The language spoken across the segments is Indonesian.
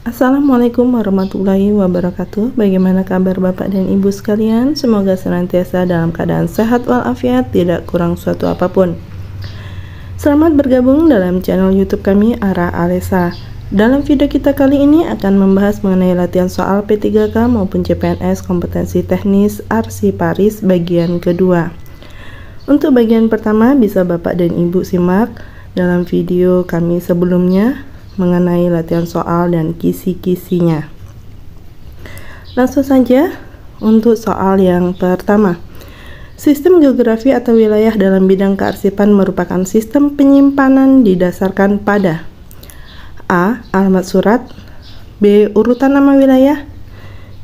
Assalamualaikum warahmatullahi wabarakatuh. Bagaimana kabar Bapak dan Ibu sekalian? Semoga senantiasa dalam keadaan sehat walafiat, tidak kurang suatu apapun. Selamat bergabung dalam channel YouTube kami, Ara Alesa. Dalam video kita kali ini akan membahas mengenai latihan soal P3K maupun CPNS kompetensi teknis Arsiparis bagian kedua. Untuk bagian pertama bisa Bapak dan Ibu simak dalam video kami sebelumnya mengenai latihan soal dan kisi-kisinya. Langsung saja untuk soal yang pertama. Sistem geografi atau wilayah dalam bidang kearsipan merupakan sistem penyimpanan didasarkan pada A. Alamat surat, B. Urutan nama wilayah,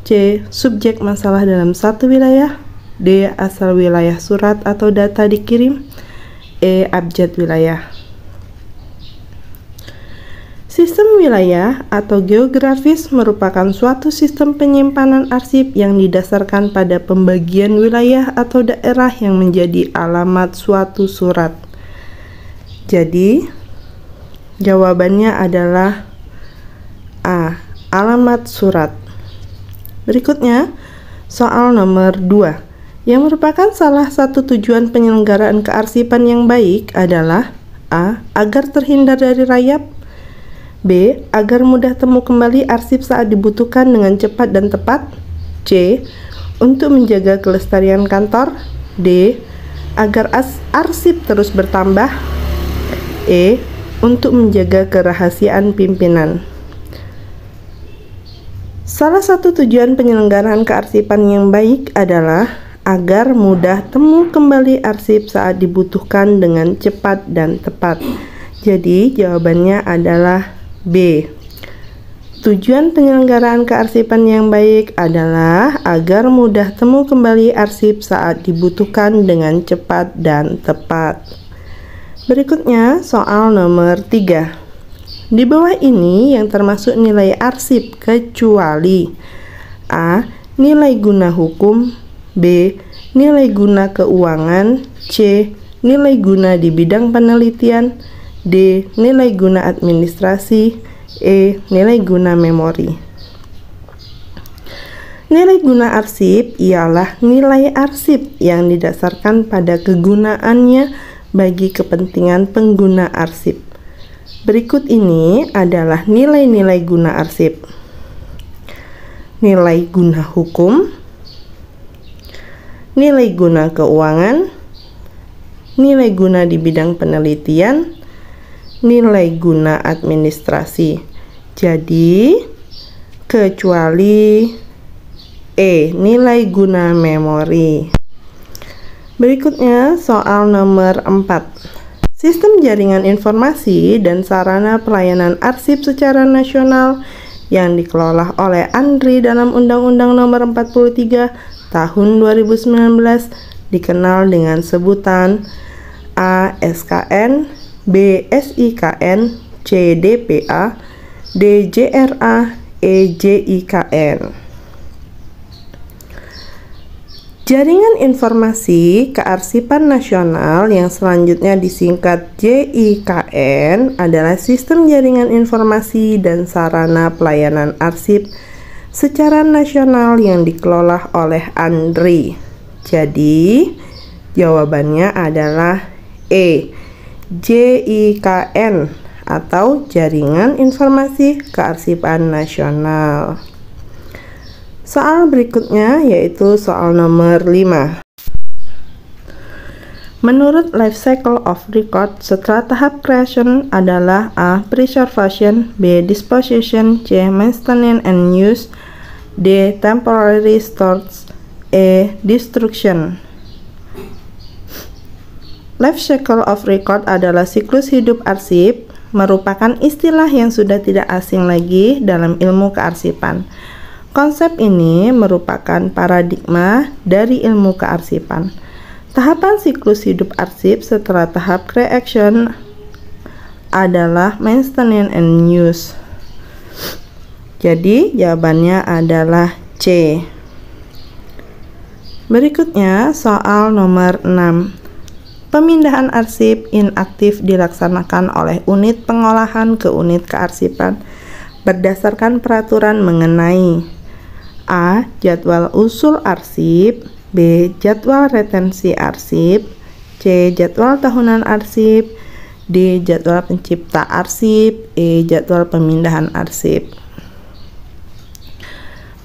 C. Subjek masalah dalam satu wilayah, D. Asal wilayah surat atau data dikirim, E. Abjad wilayah. Sistem wilayah atau geografis merupakan suatu sistem penyimpanan arsip yang didasarkan pada pembagian wilayah atau daerah yang menjadi alamat suatu surat. Jadi, jawabannya adalah A. Alamat surat. Berikutnya, soal nomor 2, yang merupakan salah satu tujuan penyelenggaraan kearsipan yang baik adalah A. Agar terhindar dari rayap, B. Agar mudah temu kembali arsip saat dibutuhkan dengan cepat dan tepat, C. Untuk menjaga kelestarian kantor, D. Agar arsip terus bertambah, E. Untuk menjaga kerahasiaan pimpinan. Salah satu tujuan penyelenggaraan kearsipan yang baik adalah agar mudah temu kembali arsip saat dibutuhkan dengan cepat dan tepat. Jadi jawabannya adalah B. Tujuan penyelenggaraan kearsipan yang baik adalah agar mudah temu kembali arsip saat dibutuhkan dengan cepat dan tepat. Berikutnya soal nomor 3. Di bawah ini yang termasuk nilai arsip kecuali A. Nilai guna hukum, B. Nilai guna keuangan, C. Nilai guna di bidang penelitian, D. Nilai guna administrasi, E. Nilai guna memori. Nilai guna arsip ialah nilai arsip yang didasarkan pada kegunaannya bagi kepentingan pengguna arsip. Berikut ini adalah nilai-nilai guna arsip. Nilai guna hukum, nilai guna keuangan, nilai guna di bidang penelitian, nilai guna administrasi. Jadi kecuali E. Nilai guna memori. Berikutnya soal nomor 4. Sistem jaringan informasi dan sarana pelayanan arsip secara nasional yang dikelola oleh ANDRI dalam Undang-Undang Nomor 43 Tahun 2019 dikenal dengan sebutan A. SKN, B. SIKN, C. DPA, D. JRA, E. JIKN. Jaringan Informasi Kearsipan Nasional yang selanjutnya disingkat JIKN adalah sistem jaringan informasi dan sarana pelayanan arsip secara nasional yang dikelola oleh ANDRI. Jadi, jawabannya adalah E. JIKN atau Jaringan Informasi Kearsipan Nasional. Soal berikutnya yaitu soal nomor 5. Menurut life cycle of record, setelah tahap creation adalah A. Preservation, B. Disposition, C. Maintenance and use, D. Temporary storage, E. Destruction. Life cycle of record adalah siklus hidup arsip, merupakan istilah yang sudah tidak asing lagi dalam ilmu kearsipan. Konsep ini merupakan paradigma dari ilmu kearsipan. Tahapan siklus hidup arsip setelah tahap creation adalah maintenance and use. Jadi jawabannya adalah C. Berikutnya soal nomor 6. Pemindahan arsip inaktif dilaksanakan oleh unit pengolahan ke unit kearsipan berdasarkan peraturan mengenai A. Jadwal usul arsip, B. Jadwal retensi arsip, C. Jadwal tahunan arsip, D. Jadwal pencipta arsip, E. Jadwal pemindahan arsip.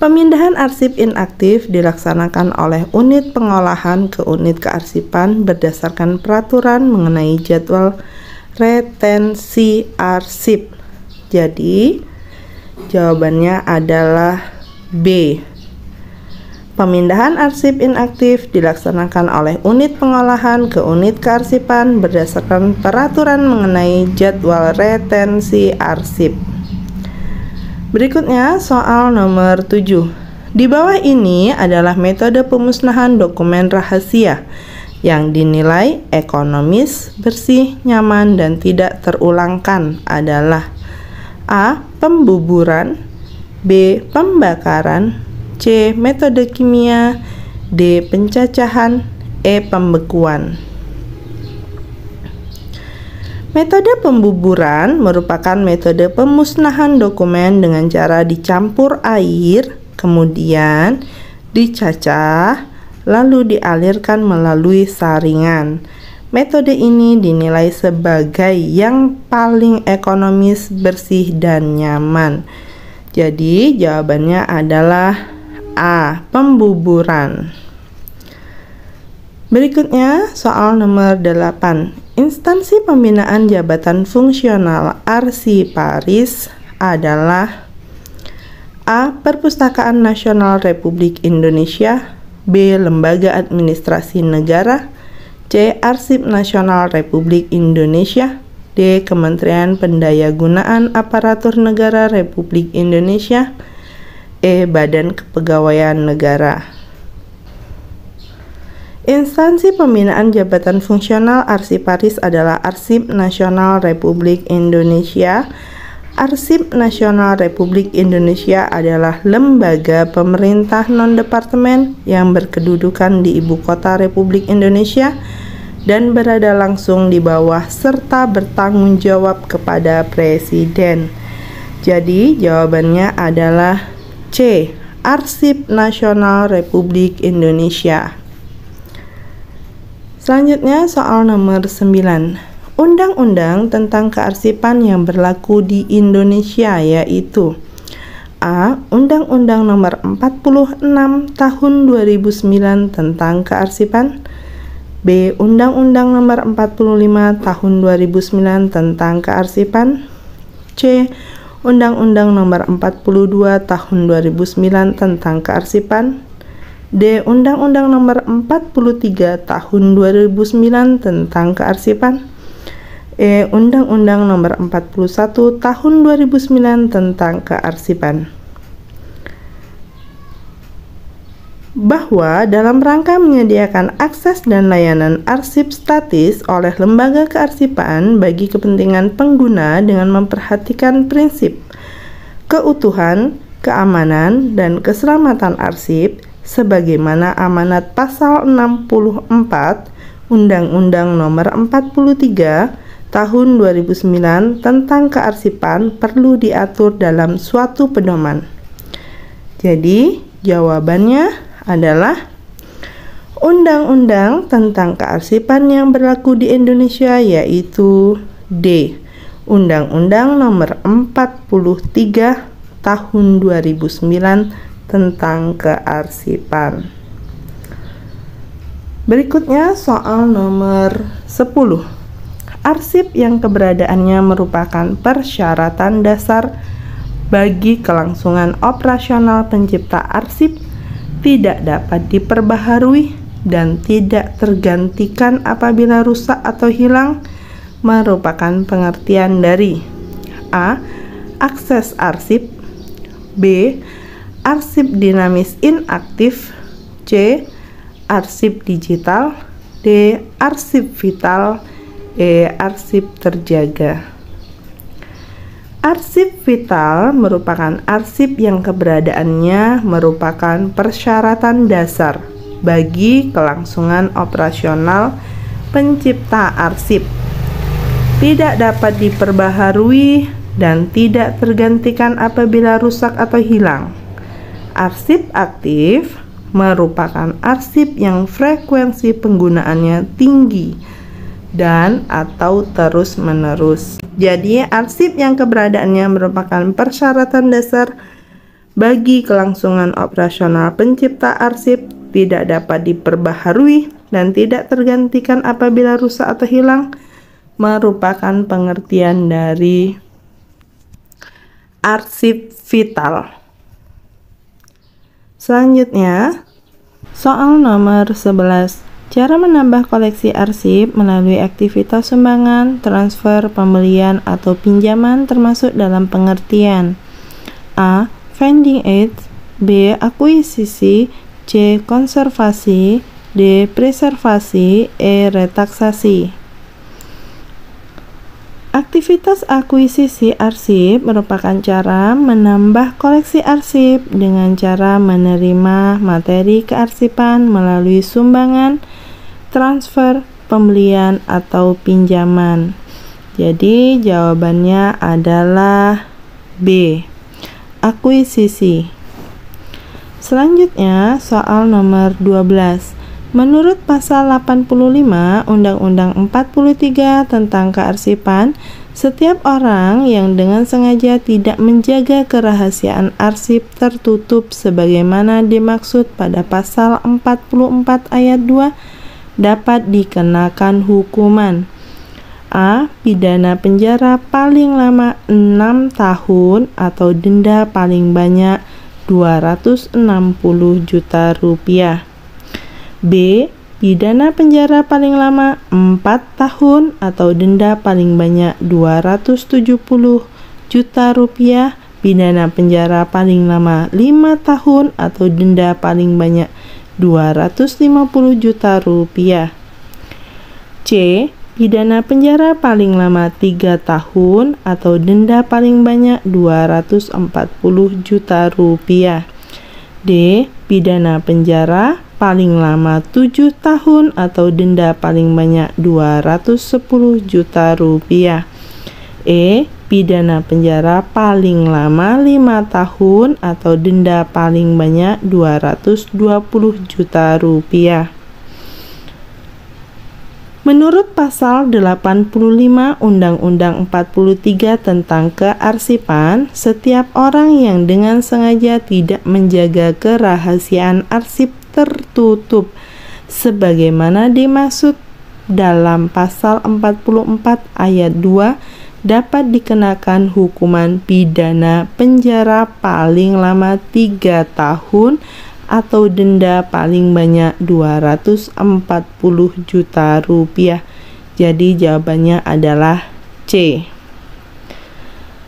Pemindahan arsip inaktif dilaksanakan oleh unit pengolahan ke unit kearsipan berdasarkan peraturan mengenai jadwal retensi arsip. Jadi, jawabannya adalah B. Pemindahan arsip inaktif dilaksanakan oleh unit pengolahan ke unit kearsipan berdasarkan peraturan mengenai jadwal retensi arsip. Berikutnya soal nomor 7. Di bawah ini adalah metode pemusnahan dokumen rahasia yang dinilai ekonomis, bersih, nyaman, dan tidak terulangkan adalah A. Pembuburan, B. Pembakaran, C. Metode kimia, D. Pencacahan, E. Pembekuan. Metode pembuburan merupakan metode pemusnahan dokumen dengan cara dicampur air, kemudian dicacah, lalu dialirkan melalui saringan. Metode ini dinilai sebagai yang paling ekonomis, bersih, dan nyaman. Jadi jawabannya adalah A. Pembuburan. Berikutnya soal nomor 8. Instansi pembinaan jabatan fungsional arsiparis adalah A. Perpustakaan Nasional Republik Indonesia, B. Lembaga Administrasi Negara, C. Arsip Nasional Republik Indonesia, D. Kementerian Pendayagunaan Aparatur Negara Republik Indonesia, E. Badan Kepegawaian Negara. Instansi pembinaan jabatan fungsional arsiparis adalah Arsip Nasional Republik Indonesia. Arsip Nasional Republik Indonesia adalah lembaga pemerintah non-departemen yang berkedudukan di Ibu Kota Republik Indonesia dan berada langsung di bawah serta bertanggung jawab kepada Presiden. Jadi jawabannya adalah C. Arsip Nasional Republik Indonesia. Selanjutnya soal nomor 9. Undang-undang tentang kearsipan yang berlaku di Indonesia yaitu A. Undang-Undang Nomor 46 Tahun 2009 tentang kearsipan, B. Undang-Undang Nomor 45 Tahun 2009 tentang kearsipan, C. Undang-Undang Nomor 42 Tahun 2009 tentang kearsipan, D. Undang-Undang Nomor 43 Tahun 2009 tentang kearsipan, E. Undang-Undang Nomor 41 Tahun 2009 tentang kearsipan. Bahwa dalam rangka menyediakan akses dan layanan arsip statis oleh lembaga kearsipan bagi kepentingan pengguna dengan memperhatikan prinsip keutuhan, keamanan, dan keselamatan arsip sebagaimana amanat pasal 64 Undang-Undang Nomor 43 Tahun 2009 tentang kearsipan perlu diatur dalam suatu pedoman. Jadi jawabannya adalah Undang-Undang tentang kearsipan yang berlaku di Indonesia yaitu D. Undang-Undang Nomor 43 Tahun 2009 tentang kearsipan. Berikutnya soal nomor 10. Arsip yang keberadaannya merupakan persyaratan dasar bagi kelangsungan operasional pencipta arsip tidak dapat diperbaharui dan tidak tergantikan apabila rusak atau hilang merupakan pengertian dari A. Akses arsip, B. Arsip dinamis inaktif, C. Arsip digital, D. Arsip vital, E. Arsip terjaga. Arsip vital merupakan arsip yang keberadaannya merupakan persyaratan dasar bagi kelangsungan operasional pencipta arsip. Tidak dapat diperbaharui dan tidak tergantikan apabila rusak atau hilang. Arsip aktif merupakan arsip yang frekuensi penggunaannya tinggi dan atau terus-menerus. Jadi, arsip yang keberadaannya merupakan persyaratan dasar bagi kelangsungan operasional pencipta arsip, tidak dapat diperbaharui dan tidak tergantikan apabila rusak atau hilang, merupakan pengertian dari arsip vital. Selanjutnya, soal nomor 11. Cara menambah koleksi arsip melalui aktivitas sumbangan, transfer, pembelian, atau pinjaman termasuk dalam pengertian A. Finding aids, B. Akuisisi, C. Konservasi, D. Preservasi, E. Retaksasi. Aktivitas akuisisi arsip merupakan cara menambah koleksi arsip dengan cara menerima materi kearsipan melalui sumbangan, transfer, pembelian, atau pinjaman. Jadi jawabannya adalah B. Akuisisi. Selanjutnya soal nomor 12. Menurut pasal 85 Undang-Undang 43 tentang kearsipan, setiap orang yang dengan sengaja tidak menjaga kerahasiaan arsip tertutup sebagaimana dimaksud pada pasal 44 ayat 2 dapat dikenakan hukuman A. Pidana penjara paling lama 6 tahun atau denda paling banyak 260 juta rupiah. B. Pidana penjara paling lama 4 tahun atau denda paling banyak 270 juta rupiah. Pidana penjara paling lama 5 tahun atau denda paling banyak 250 juta rupiah. C. Pidana penjara paling lama 3 tahun atau denda paling banyak 240 juta rupiah. D. Pidana penjara paling lama 7 tahun atau denda paling banyak 210 juta rupiah. E. Pidana penjara paling lama 5 tahun atau denda paling banyak 220 juta rupiah. Menurut pasal 85 Undang-Undang 43 tentang kearsipan, setiap orang yang dengan sengaja tidak menjaga kerahasiaan arsip tertutup sebagaimana dimaksud dalam pasal 44 ayat 2 dapat dikenakan hukuman pidana penjara paling lama 3 tahun atau denda paling banyak 240 juta rupiah. Jadi jawabannya adalah C.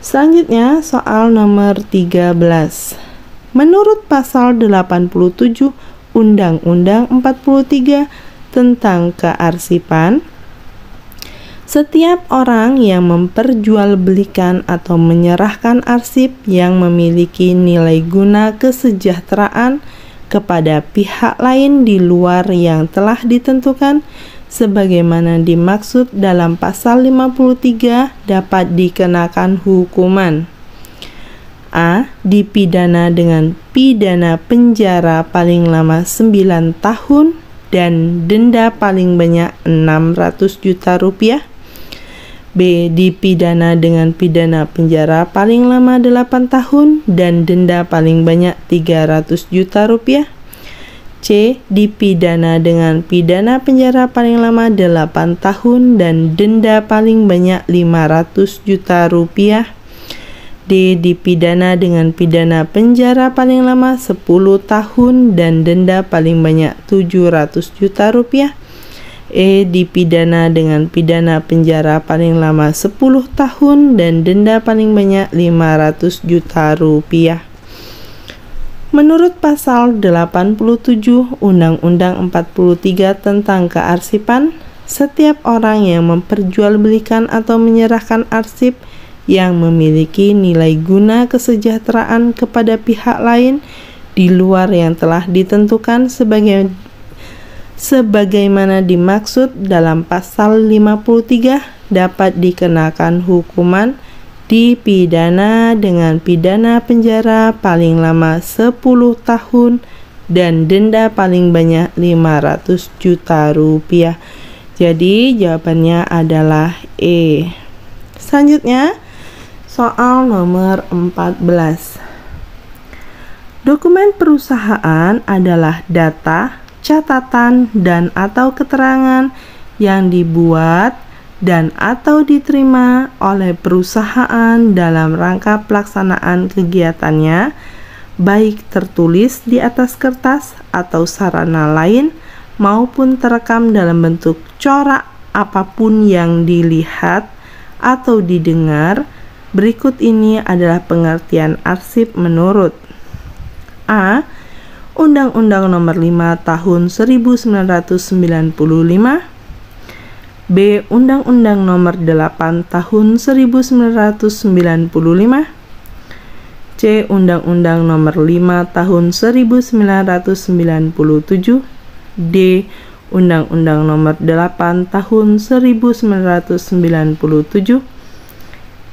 Selanjutnya soal nomor 13. Menurut pasal 87 Undang-Undang 43 tentang kearsipan, setiap orang yang memperjualbelikan atau menyerahkan arsip yang memiliki nilai guna kesejahteraan kepada pihak lain di luar yang telah ditentukan sebagaimana dimaksud dalam pasal 53 dapat dikenakan hukuman A. Dipidana dengan pidana penjara paling lama 9 tahun dan denda paling banyak 600 juta rupiah. B. Dipidana dengan pidana penjara paling lama 8 tahun dan denda paling banyak 300 juta rupiah. C. Dipidana dengan pidana penjara paling lama 8 tahun dan denda paling banyak 500 juta rupiah. D. Dipidana dengan pidana penjara paling lama 10 tahun dan denda paling banyak 700 juta rupiah. E. Dipidana dengan pidana penjara paling lama 10 tahun dan denda paling banyak 500 juta rupiah. Menurut pasal 87 Undang-Undang 43 tentang kearsipan, setiap orang yang memperjualbelikan atau menyerahkan arsip yang memiliki nilai guna kesejahteraan kepada pihak lain di luar yang telah ditentukan sebagaimana dimaksud dalam pasal 53 dapat dikenakan hukuman dipidana dengan pidana penjara paling lama 10 tahun dan denda paling banyak 500 juta rupiah. Jadi jawabannya adalah E. Selanjutnya, soal nomor 14. Dokumen perusahaan adalah data, catatan, dan atau keterangan yang dibuat dan atau diterima oleh perusahaan dalam rangka pelaksanaan kegiatannya, baik tertulis di atas kertas atau sarana lain maupun terekam dalam bentuk corak apapun yang dilihat atau didengar. Berikut ini adalah pengertian arsip menurut A. Undang-Undang Nomor 5 Tahun 1995. B. Undang-Undang Nomor 8 Tahun 1995. C. Undang-Undang Nomor 5 Tahun 1997. D. Undang-Undang Nomor 8 Tahun 1997.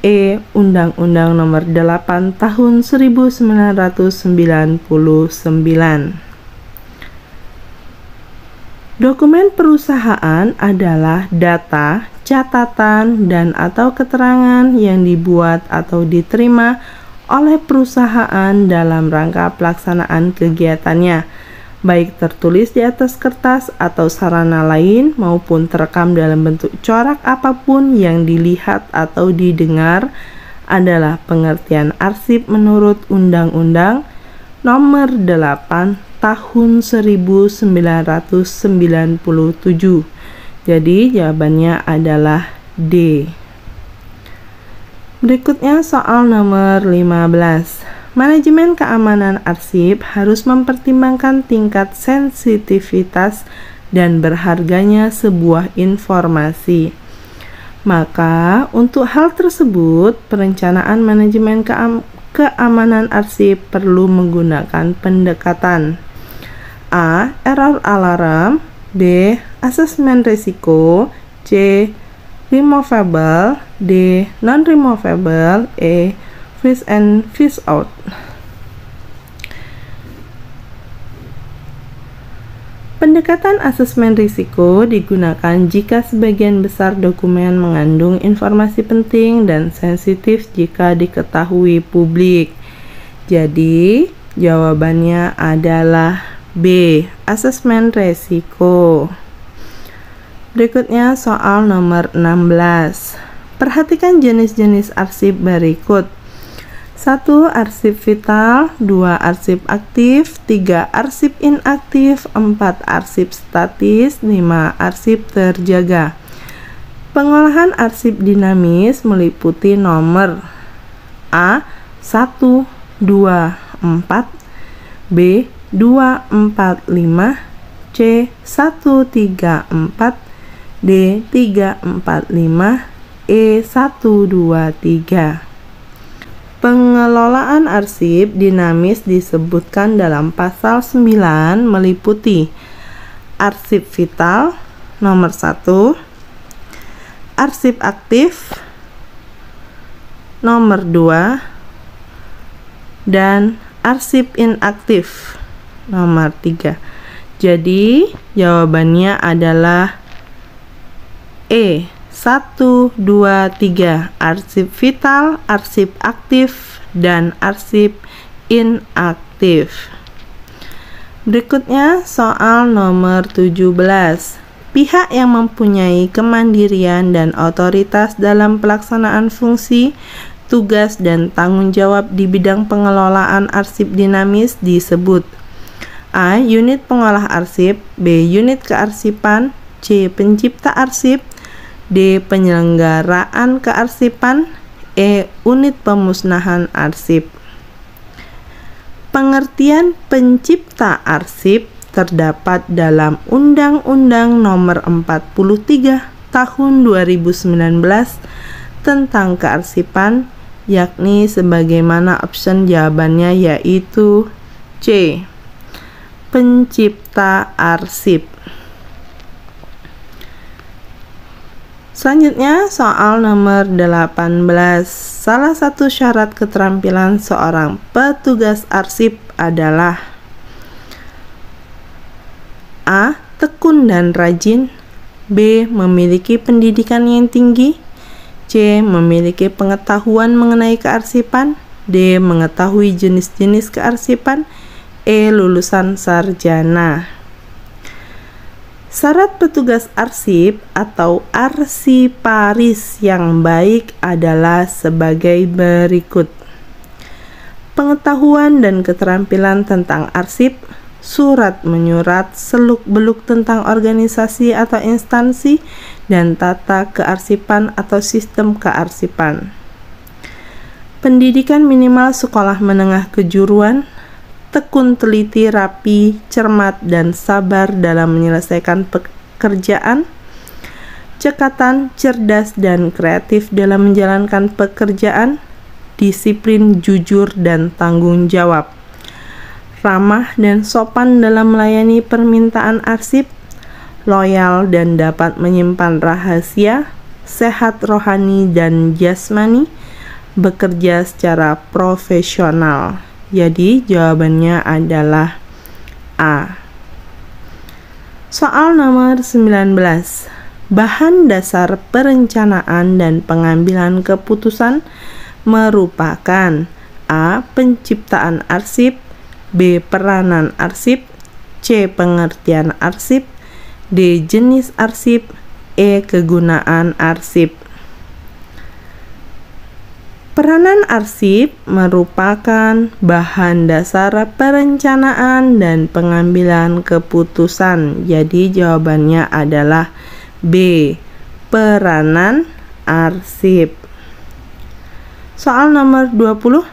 E. Undang-Undang Nomor 8 Tahun 1999. Dokumen perusahaan adalah data, catatan, dan atau keterangan yang dibuat atau diterima oleh perusahaan dalam rangka pelaksanaan kegiatannya, baik tertulis di atas kertas atau sarana lain maupun terekam dalam bentuk corak apapun yang dilihat atau didengar, adalah pengertian arsip menurut Undang-Undang Nomor 8 Tahun 1997. Jadi jawabannya adalah D. Berikutnya soal nomor 15. Manajemen keamanan arsip harus mempertimbangkan tingkat sensitivitas dan berharganya sebuah informasi. Maka, untuk hal tersebut, perencanaan manajemen keamanan arsip perlu menggunakan pendekatan A. Error alarm. B. Asesmen risiko. C. Removable. D. Non-removable. E. Fish in, fish out. Pendekatan asesmen risiko digunakan jika sebagian besar dokumen mengandung informasi penting dan sensitif jika diketahui publik. Jadi, jawabannya adalah B. Asesmen risiko. Berikutnya soal nomor 16. Perhatikan jenis-jenis arsip berikut. 1. Arsip vital. 2. Arsip aktif. 3. Arsip inaktif. 4. Arsip statis. 5. Arsip terjaga. Pengolahan arsip dinamis meliputi nomor A. 1, 2, 4. B. 2, 4, 5. C. 1, 3, 4. D. 3, 4, 5. E. 1, 2, 3. Pengelolaan arsip dinamis disebutkan dalam pasal 9 meliputi arsip vital nomor 1, arsip aktif nomor 2, dan arsip inaktif nomor 3. Jadi jawabannya adalah E. 1, 2, 3. Arsip vital, arsip aktif, dan arsip inaktif. Berikutnya soal nomor 17. Pihak yang mempunyai kemandirian dan otoritas dalam pelaksanaan fungsi, tugas, dan tanggung jawab di bidang pengelolaan arsip dinamis disebut A. Unit pengolah arsip. B. Unit kearsipan. C. Pencipta arsip. D. Penyelenggaraan kearsipan. E. Unit pemusnahan arsip. Pengertian pencipta arsip terdapat dalam Undang-Undang Nomor 43 Tahun 2019 tentang kearsipan, yakni sebagaimana option jawabannya yaitu C. Pencipta arsip. Selanjutnya soal nomor 18. Salah satu syarat keterampilan seorang petugas arsip adalah A. Tekun dan rajin, B. Memiliki pendidikan yang tinggi, C. Memiliki pengetahuan mengenai kearsipan, D. Mengetahui jenis-jenis kearsipan, E. Lulusan sarjana. Syarat petugas arsip atau arsiparis yang baik adalah sebagai berikut: pengetahuan dan keterampilan tentang arsip, surat menyurat, seluk-beluk tentang organisasi atau instansi, dan tata kearsipan atau sistem kearsipan. Pendidikan minimal sekolah menengah kejuruan, tekun, teliti, rapi, cermat, dan sabar dalam menyelesaikan pekerjaan, cekatan, cerdas, dan kreatif dalam menjalankan pekerjaan, disiplin, jujur, dan tanggung jawab, ramah dan sopan dalam melayani permintaan arsip, loyal dan dapat menyimpan rahasia, sehat rohani dan jasmani, bekerja secara profesional. Jadi jawabannya adalah A. Soal nomor 19. Bahan dasar perencanaan dan pengambilan keputusan merupakan A. Penciptaan arsip, B. Peranan arsip, C. Pengertian arsip, D. Jenis arsip, E. Kegunaan arsip. Peranan arsip merupakan bahan dasar perencanaan dan pengambilan keputusan. Jadi jawabannya adalah B. Peranan arsip. Soal nomor 20.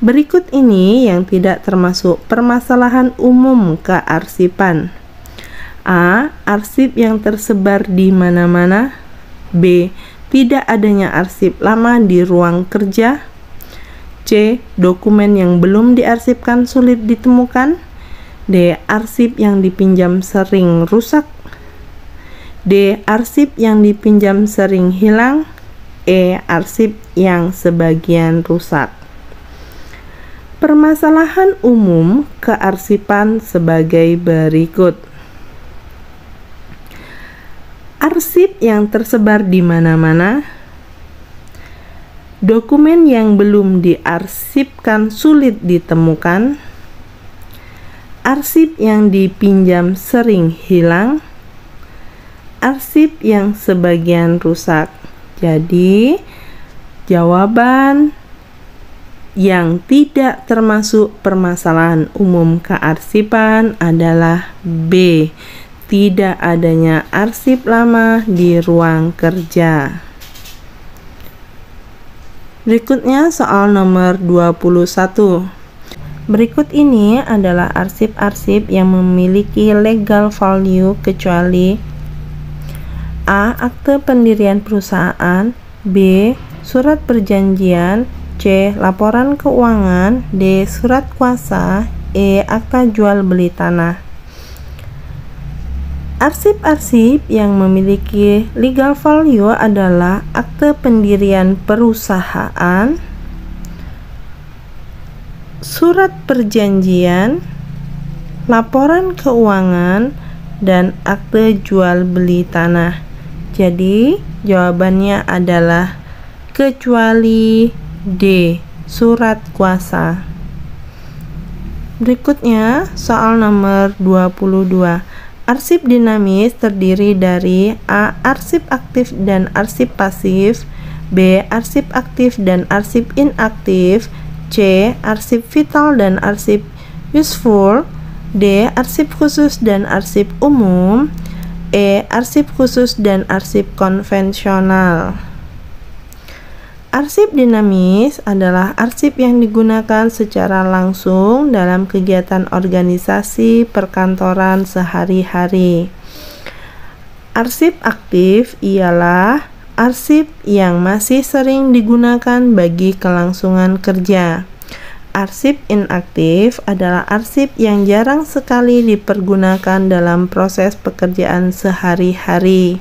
Berikut ini yang tidak termasuk permasalahan umum kearsipan. A. Arsip yang tersebar di mana-mana. B. Tidak adanya arsip lama di ruang kerja. C. Dokumen yang belum diarsipkan sulit ditemukan. D. Arsip yang dipinjam sering rusak. D. Arsip yang dipinjam sering hilang. E. Arsip yang sebagian rusak. Permasalahan umum kearsipan sebagai berikut. Arsip yang tersebar di mana-mana, dokumen yang belum diarsipkan sulit ditemukan, arsip yang dipinjam sering hilang, arsip yang sebagian rusak. Jadi, jawaban yang tidak termasuk permasalahan umum kearsipan adalah B. Tidak adanya arsip lama di ruang kerja. Berikutnya soal nomor 21. Berikut ini adalah arsip-arsip yang memiliki legal value kecuali A. Akte pendirian perusahaan, B. Surat perjanjian, C. Laporan keuangan, D. Surat kuasa, E. Akta jual beli tanah. Arsip-arsip yang memiliki legal value adalah akte pendirian perusahaan, surat perjanjian, laporan keuangan, dan akte jual beli tanah. Jadi jawabannya adalah kecuali D. Surat kuasa. Berikutnya soal nomor 22. Arsip dinamis terdiri dari A. Arsip aktif dan arsip pasif, B. Arsip aktif dan arsip inaktif, C. Arsip vital dan arsip useful, D. Arsip khusus dan arsip umum, E. Arsip khusus dan arsip konvensional. Arsip dinamis adalah arsip yang digunakan secara langsung dalam kegiatan organisasi perkantoran sehari-hari. Arsip aktif ialah arsip yang masih sering digunakan bagi kelangsungan kerja. Arsip inaktif adalah arsip yang jarang sekali dipergunakan dalam proses pekerjaan sehari-hari.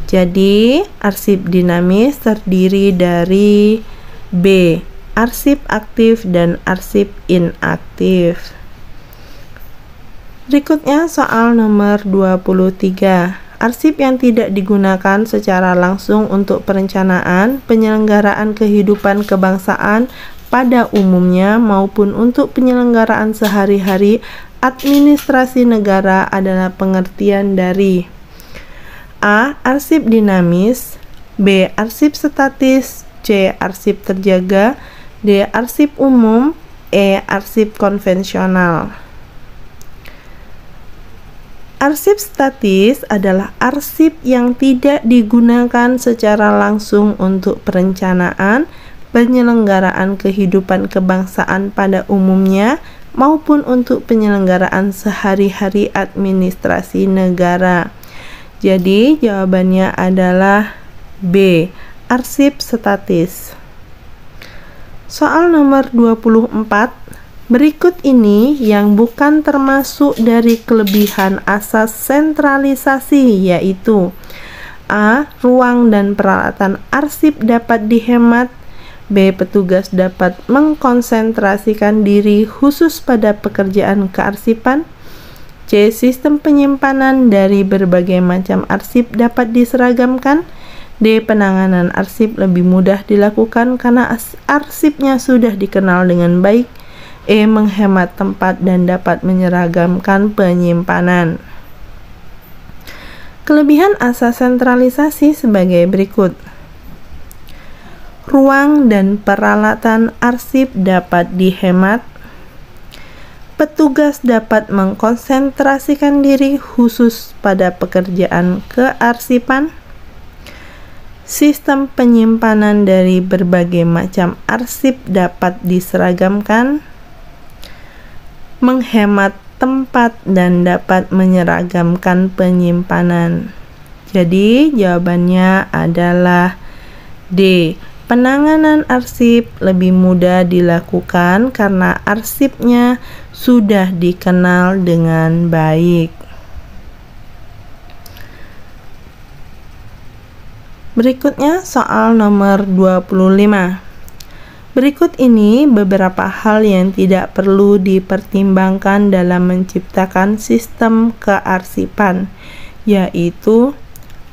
Jadi, arsip dinamis terdiri dari B. Arsip aktif dan arsip inaktif. Berikutnya soal nomor 23. Arsip yang tidak digunakan secara langsung untuk perencanaan, penyelenggaraan kehidupan kebangsaan pada umumnya maupun untuk penyelenggaraan sehari-hari administrasi negara adalah pengertian dari A. Arsip dinamis, B. Arsip statis, C. Arsip terjaga, D. Arsip umum, E. Arsip konvensional. Arsip statis adalah arsip yang tidak digunakan secara langsung untuk perencanaan, penyelenggaraan kehidupan kebangsaan pada umumnya, maupun untuk penyelenggaraan sehari-hari administrasi negara. Jadi, jawabannya adalah B. Arsip statis. Soal nomor 24. Berikut ini yang bukan termasuk dari kelebihan asas sentralisasi, yaitu A. Ruang dan peralatan arsip dapat dihemat, B. Petugas dapat mengkonsentrasikan diri khusus pada pekerjaan kearsipan, C. Sistem penyimpanan dari berbagai macam arsip dapat diseragamkan, D. Penanganan arsip lebih mudah dilakukan karena arsipnya sudah dikenal dengan baik, E. Menghemat tempat dan dapat menyeragamkan penyimpanan. Kelebihan asas sentralisasi sebagai berikut. Ruang dan peralatan arsip dapat dihemat. Petugas dapat mengkonsentrasikan diri khusus pada pekerjaan kearsipan. Sistem penyimpanan dari berbagai macam arsip dapat diseragamkan. Menghemat tempat dan dapat menyeragamkan penyimpanan. Jadi jawabannya adalah D. Penanganan arsip lebih mudah dilakukan karena arsipnya sudah dikenal dengan baik. Berikutnya soal nomor 25. Berikut ini beberapa hal yang tidak perlu dipertimbangkan dalam menciptakan sistem kearsipan, yaitu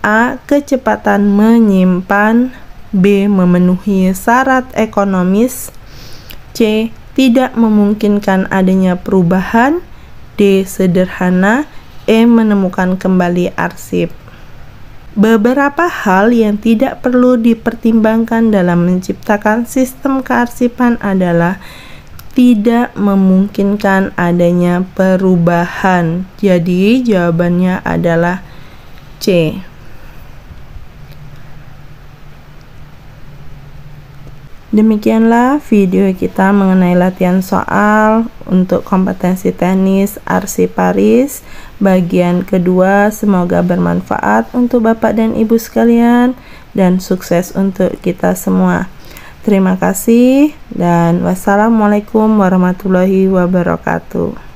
A. Kecepatan menyimpan, B. Memenuhi syarat ekonomis, C. Tidak memungkinkan adanya perubahan, D. Sederhana, E. Menemukan kembali arsip. Beberapa hal yang tidak perlu dipertimbangkan dalam menciptakan sistem kearsipan adalah tidak memungkinkan adanya perubahan. Jadi jawabannya adalah C. Demikianlah video kita mengenai latihan soal untuk kompetensi teknis arsiparis bagian kedua. Semoga bermanfaat untuk Bapak dan Ibu sekalian dan sukses untuk kita semua. Terima kasih dan wassalamualaikum warahmatullahi wabarakatuh.